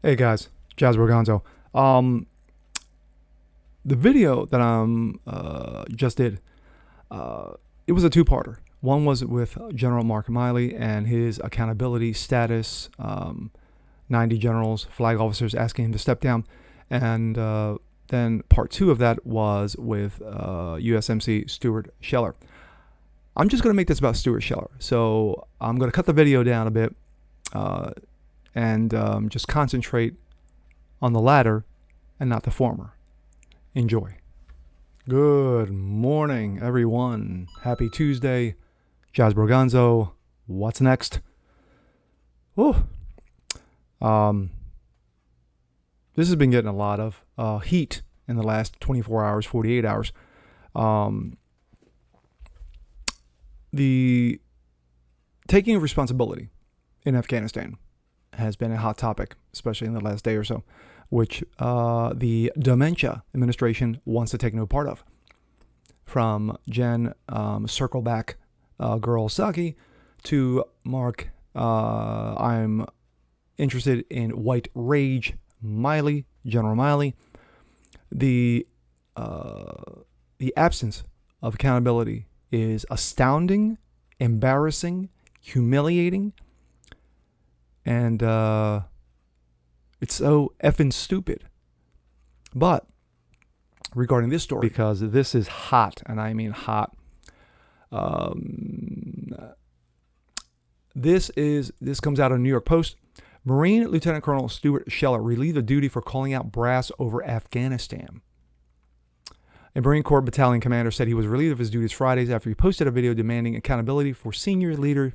Hey guys, Jazz Borgonzo. The video that just did, it was a two-parter. One was with General Mark Milley and his accountability status, 90 generals, flag officers asking him to step down. And then part two of that was with USMC Stuart Scheller. I'm just going to make this about Stuart Scheller. So I'm going to cut the video down a bit and just concentrate on the latter and not the former. Enjoy. Good morning, everyone. Happy Tuesday. Jazz Borgonzo. What's next? Oh, this has been getting a lot of heat in the last 24 hours, 48 hours. The taking of responsibility in Afghanistan has been a hot topic, especially in the last day or so, which the Dementia administration wants to take no part of. From Jen Circleback Girl Saki to Mark, I'm interested in white rage Milley, General Milley. The absence of accountability is astounding, embarrassing, humiliating, and it's so effing stupid. But regarding this story, because this is hot, and I mean hot, this comes out of New York Post. Marine Lieutenant Colonel Stuart Scheller relieved of duty for calling out brass over Afghanistan. A Marine Corps battalion commander said he was relieved of his duties Fridays after he posted a video demanding accountability for senior leaders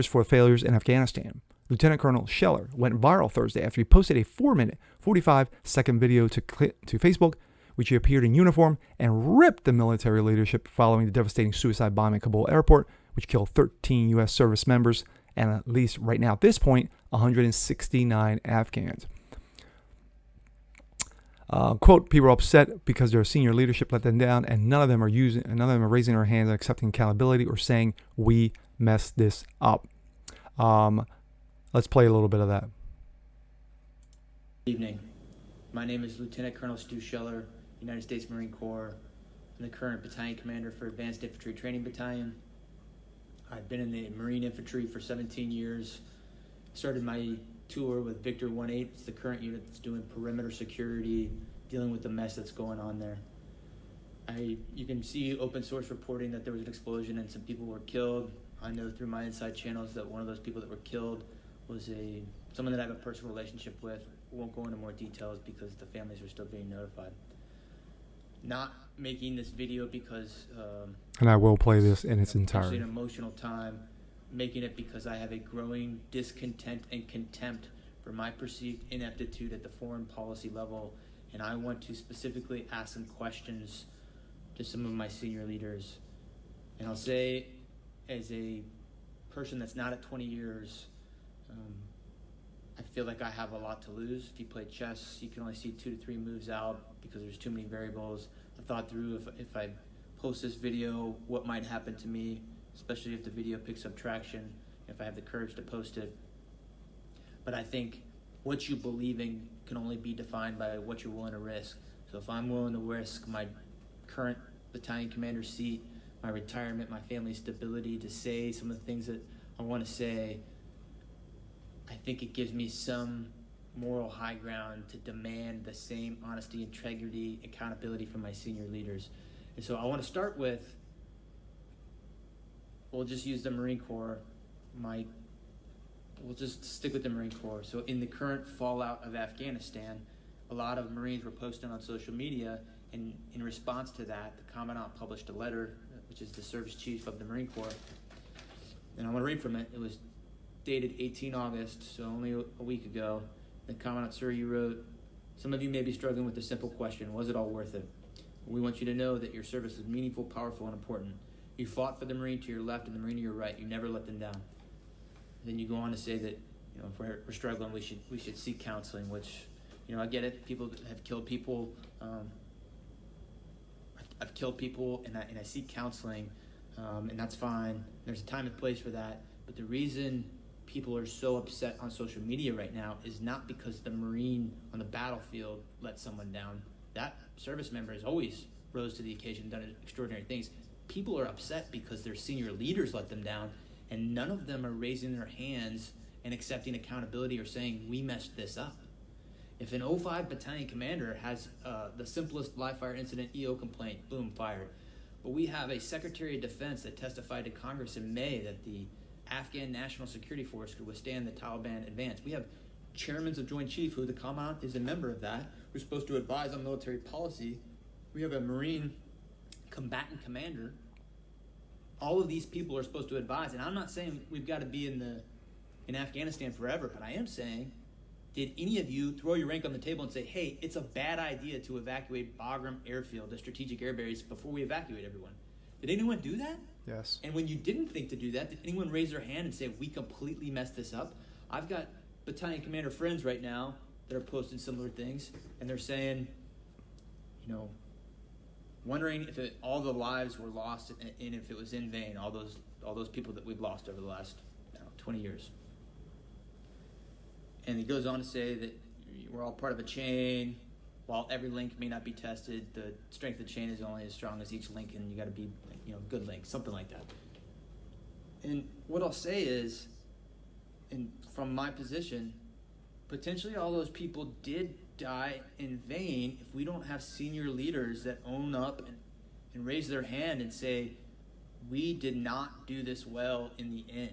for failures in Afghanistan. Lieutenant Colonel Scheller went viral Thursday after he posted a 4-minute, 45-second video to Facebook, which he appeared in uniform and ripped the military leadership following the devastating suicide bomb in Kabul airport, which killed 13 U.S. service members and at least right now at this point, 169 Afghans. Quote, people are upset because their senior leadership let them down, and none of them are raising their hands and accepting accountability or saying we messed this up. Let's play a little bit of that. Good evening. My name is Lieutenant Colonel Stuart Scheller, United States Marine Corps. I'm the current battalion commander for Advanced Infantry Training Battalion. I've been in the Marine Infantry for 17 years. Started my tour with Victor 1-8. It's the current unit that's doing perimeter security, dealing with the mess that's going on there. You can see open source reporting that there was an explosion and some people were killed. I know through my inside channels that one of those people that were killed was someone that I have a personal relationship with. I won't go into more details because the families are still being notified. Not making this video because and I will play this in its entirety. An emotional time, making it because I have a growing discontent and contempt for my perceived ineptitude at the foreign policy level, and I want to specifically ask some questions to some of my senior leaders. And I'll say, as a person that's not at 20 years, I feel like I have a lot to lose. If you play chess, you can only see 2 to 3 moves out because there's too many variables. I thought through if I post this video, what might happen to me, especially if the video picks up traction, if I have the courage to post it. But I think what you believe in can only be defined by what you're willing to risk. So if I'm willing to risk my current battalion commander seat, my retirement, my family's stability, to say some of the things that I want to say, I think it gives me some moral high ground to demand the same honesty, integrity, accountability from my senior leaders. And so I want to start with, we'll just use the Marine Corps. We'll just stick with the Marine Corps. So in the current fallout of Afghanistan, a lot of Marines were posting on social media, and in response to that, the Commandant published a letter, which is the Service Chief of the Marine Corps. And I want to read from it. It was dated 18 August, so only a week ago. The Commandant, sir, you wrote, some of you may be struggling with the simple question, was it all worth it? We want you to know that your service is meaningful, powerful, and important. You fought for the Marine to your left and the Marine to your right. You never let them down. And then you go on to say that, if we're struggling, we should seek counseling, which, I get it. People have killed people. I've killed people, and I seek counseling, and that's fine. There's a time and place for that. But the reason people are so upset on social media right now is not because the Marine on the battlefield let someone down. That service member has always rose to the occasion and done extraordinary things. People are upset because their senior leaders let them down, and none of them are raising their hands and accepting accountability or saying, we messed this up. If an 05 battalion commander has the simplest live fire incident EO complaint, boom, fired. But we have a Secretary of Defense that testified to Congress in May that the Afghan National Security Force could withstand the Taliban advance. We have chairmen of Joint Chief, who the Commandant is a member of that, who's supposed to advise on military policy. We have a Marine combatant commander. All of these people are supposed to advise, and I'm not saying we've got to be in Afghanistan forever, but I am saying, did any of you throw your rank on the table and say, hey, it's a bad idea to evacuate Bagram Airfield, the strategic air base, before we evacuate everyone? Did anyone do that? Yes. And when you didn't think to do that, did anyone raise their hand and say, we completely messed this up? I've got battalion commander friends right now that are posting similar things, and they're saying, wondering if all the lives were lost and if it was in vain, all those people that we've lost over the last 20 years. And he goes on to say that we're all part of a chain. While every link may not be tested, the strength of the chain is only as strong as each link, and you got to be, good link, something like that. And what I'll say is, and from my position, potentially all those people did die in vain if we don't have senior leaders that own up and raise their hand and say, we did not do this well in the end.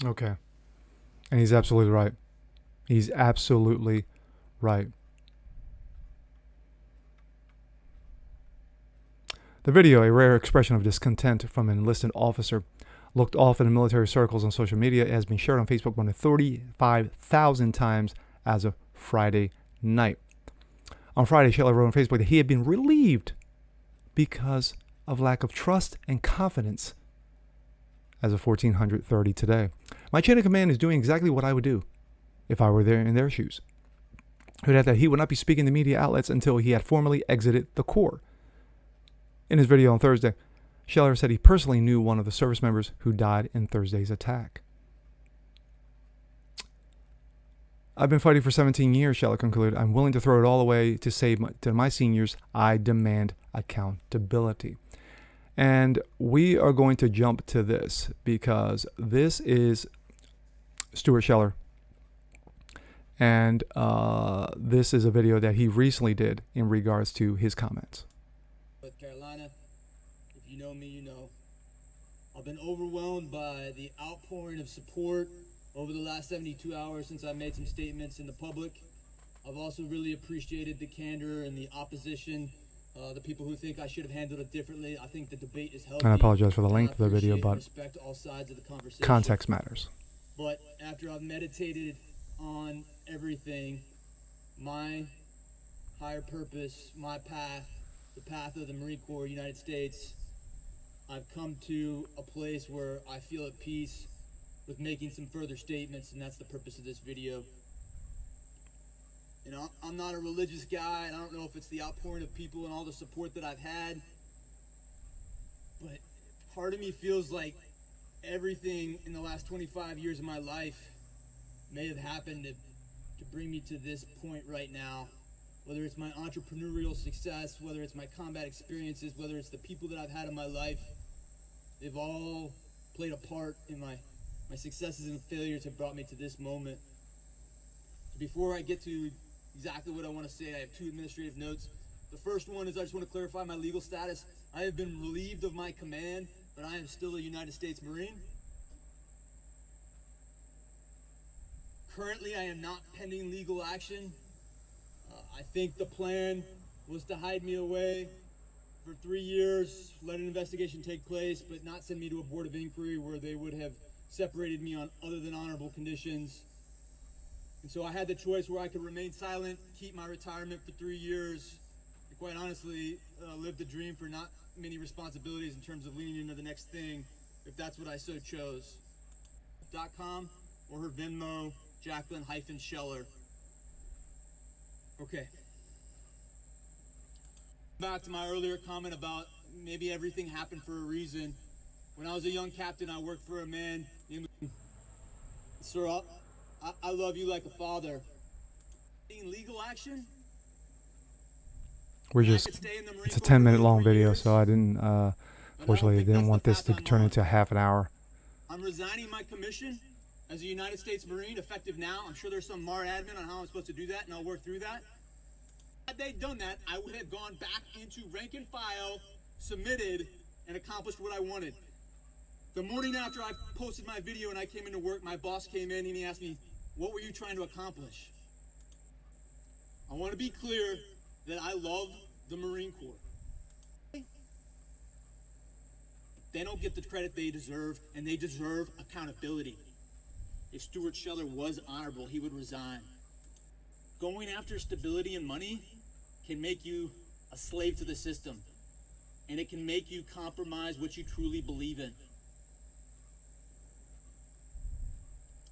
Okay. And he's absolutely right. He's absolutely right. The video, a rare expression of discontent from an enlisted officer, looked off in military circles on social media. It has been shared on Facebook more than 35,000 times as of Friday night. On Friday, Scheller wrote on Facebook that he had been relieved because of lack of trust and confidence as of 1430 today. My chain of command is doing exactly what I would do if I were there in their shoes. He would add that he would not be speaking to media outlets until he had formally exited the Corps. In his video on Thursday, Scheller said he personally knew one of the service members who died in Thursday's attack. I've been fighting for 17 years, Scheller concluded. I'm willing to throw it all away to save my seniors. I demand accountability. And we are going to jump to this because this is Stuart Scheller. And this is a video that he recently did in regards to his comments. North Carolina, if you know me, you know. I've been overwhelmed by the outpouring of support over the last 72 hours since I made some statements in the public. I've also really appreciated the candor and the opposition, the people who think I should have handled it differently. I think the debate is healthy. And I apologize for the length of the video, but respect all sides of the conversation. context matters. But after I've meditated on everything, my higher purpose, my path, the path of the Marine Corps, United States, I've come to a place where I feel at peace with making some further statements, and that's the purpose of this video. You know, I'm not a religious guy, and I don't know if it's the outpouring of people and all the support that I've had, but part of me feels like everything in the last 25 years of my life may have happened to bring me to this point right now. Whether it's my entrepreneurial success, whether it's my combat experiences, whether it's the people that I've had in my life, they've all played a part in my successes and failures have brought me to this moment. So before I get to exactly what I want to say, I have two administrative notes. The first one is I just want to clarify my legal status. I have been relieved of my command, but I am still a United States Marine. Currently, I am not pending legal action. I think the plan was to hide me away for 3 years, let an investigation take place, but not send me to a board of inquiry where they would have separated me on other than honorable conditions. And so I had the choice where I could remain silent, keep my retirement for 3 years, and quite honestly, live the dream for not many responsibilities in terms of leaning into the next thing, if that's what I so chose. .com or her Venmo, Jacqueline-Scheller. Okay. Back to my earlier comment about maybe everything happened for a reason. When I was a young captain, I worked for a man named... Sir, I love you like a father. In legal action, It's a 10-minute long video, so I didn't, fortunately, I didn't want this to turn into half an hour. I'm resigning my commission as a United States Marine, effective now. I'm sure there's some MAR admin on how I'm supposed to do that, and I'll work through that. Had they done that, I would have gone back into rank and file, submitted, and accomplished what I wanted. The morning after I posted my video and I came into work, my boss came in and he asked me, what were you trying to accomplish? I want to be clear that I love the Marine Corps. They don't get the credit they deserve, and they deserve accountability. If Stuart Scheller was honorable, he would resign. Going after stability and money can make you a slave to the system, and it can make you compromise what you truly believe in.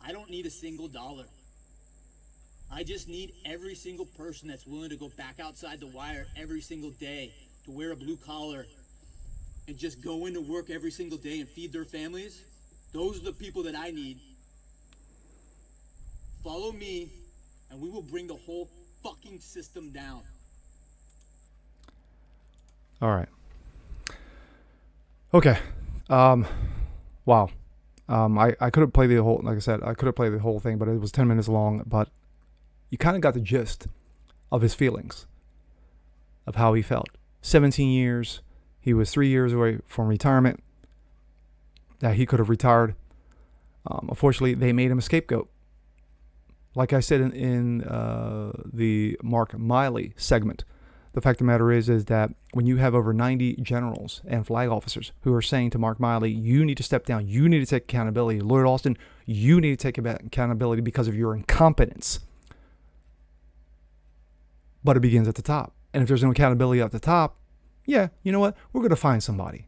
I don't need a single dollar. I just need every single person that's willing to go back outside the wire every single day, to wear a blue collar and just go into work every single day and feed their families. Those are the people that I need. Follow me and we will bring the whole fucking system down. All right. Okay. Wow. I could have played the whole, like I said, I could have played the whole thing, but it was 10 minutes long. But you kind of got the gist of his feelings, of how he felt. 17 years. He was 3 years away from retirement. That he could have retired. Unfortunately, they made him a scapegoat. Like I said in the Mark Milley segment, the fact of the matter is that when you have over 90 generals and flag officers who are saying to Mark Milley, you need to step down, you need to take accountability. Lloyd Austin, you need to take accountability because of your incompetence. But it begins at the top. And if there's no accountability at the top, yeah, you know what? We're going to find somebody.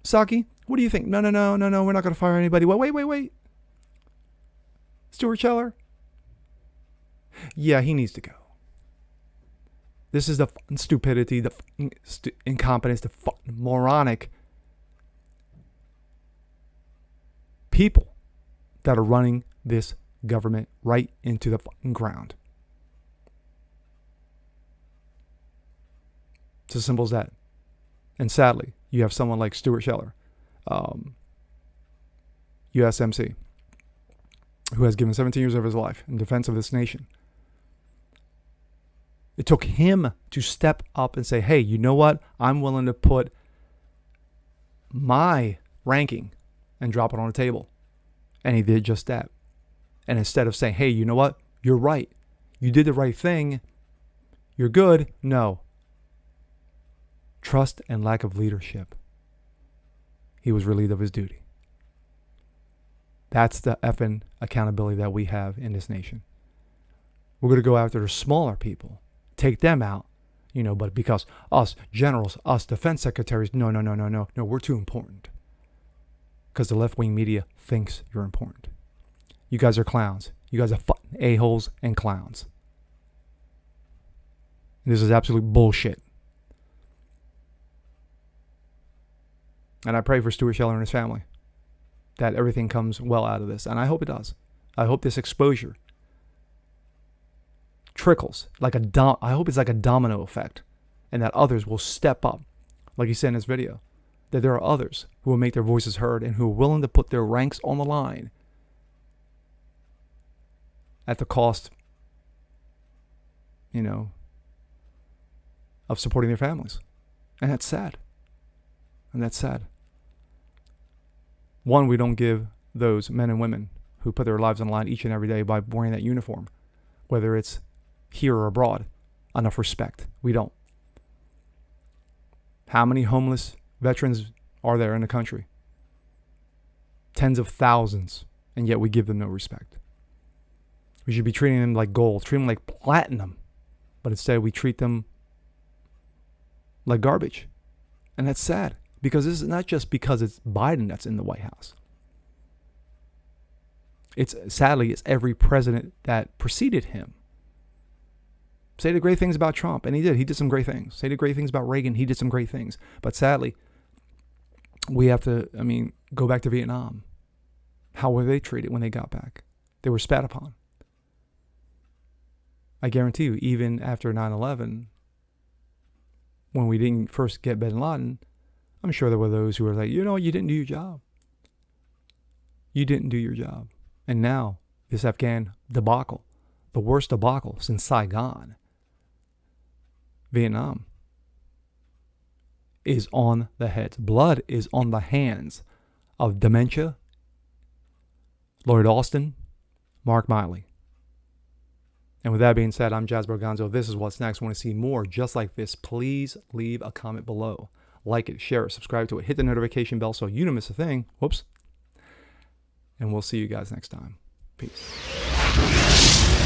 Psaki, what do you think? No, we're not going to fire anybody. Wait. Stuart Scheller? Yeah, he needs to go. This is the stupidity, the incompetence, the moronic people that are running this government right into the ground. It's as simple as that. And sadly, you have someone like Stuart Scheller, USMC, who has given 17 years of his life in defense of this nation. It took him to step up and say, hey, you know what? I'm willing to put my ranking and drop it on the table. And he did just that. And instead of saying, hey, you know what? You're right. You did the right thing. You're good. No. Trust and lack of leadership. He was relieved of his duty. That's the effing accountability that we have in this nation. We're going to go after the smaller people. Take them out, but because us generals, us defense secretaries, no, we're too important. Because the left-wing media thinks you're important. You guys are clowns. You guys are fucking a-holes and clowns. And this is absolute bullshit. And I pray for Stuart Scheller and his family that everything comes well out of this. And I hope it does. I hope this exposure trickles I hope it's like a domino effect, and that others will step up, like he said in his video, that there are others who will make their voices heard and who are willing to put their ranks on the line at the cost, of supporting their families. And that's sad. One, we don't give those men and women who put their lives on the line each and every day by wearing that uniform, whether it's here or abroad, enough respect. We don't. How many homeless veterans are there in the country? Tens of thousands, and yet we give them no respect. We should be treating them like gold, treat them like platinum, but instead we treat them like garbage. And that's sad, because this is not just because it's Biden that's in the White House. Sadly, it's every president that preceded him. Say the great things about Trump, and he did. He did some great things. Say the great things about Reagan. He did some great things. But sadly, we have to, go back to Vietnam. How were they treated when they got back? They were spat upon. I guarantee you, even after 9/11, when we didn't first get bin Laden, I'm sure there were those who were like, you didn't do your job. You didn't do your job. And now, this Afghan debacle, the worst debacle since Saigon, Vietnam, is on the heads. Blood is on the hands of Dementia, Lloyd Austin, Mark Milley. And with that being said, I'm Jazz Berganzo. This is What's Next. Want to see more just like this? Please leave a comment below. Like it, share it, subscribe to it, hit the notification bell so you don't miss a thing. Whoops. And we'll see you guys next time. Peace.